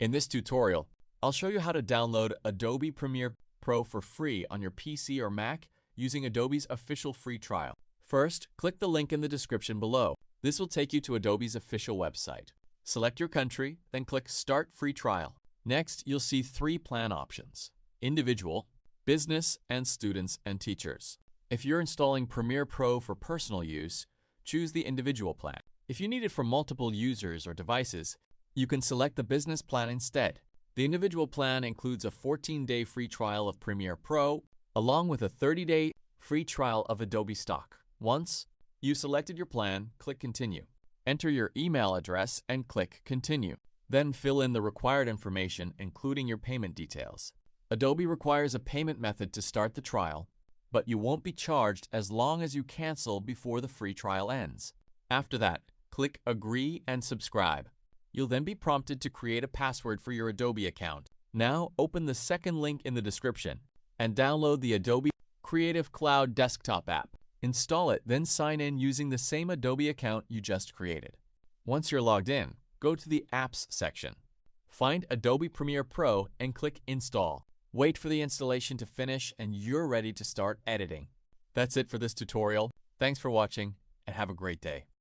In this tutorial, I'll show you how to download Adobe Premiere Pro for free on your PC or Mac using Adobe's official free trial. First, click the link in the description below. This will take you to Adobe's official website. Select your country, then click Start Free Trial. Next, you'll see 3 plan options: Individual, Business, and Students and Teachers. If you're installing Premiere Pro for personal use, choose the Individual plan. If you need it for multiple users or devices, you can select the Business plan instead. The Individual plan includes a 14-day free trial of Premiere Pro, along with a 30-day free trial of Adobe stock. Once you selected your plan, click Continue. Enter your email address and click Continue. Then fill in the required information, including your payment details. Adobe requires a payment method to start the trial, but you won't be charged as long as you cancel before the free trial ends. After that, click Agree and Subscribe. You'll then be prompted to create a password for your Adobe account. Now open the second link in the description and download the Adobe Creative Cloud desktop app. Install it, then sign in using the same Adobe account you just created. Once you're logged in, go to the Apps section. Find Adobe Premiere Pro and click Install. Wait for the installation to finish and you're ready to start editing. That's it for this tutorial. Thanks for watching and have a great day.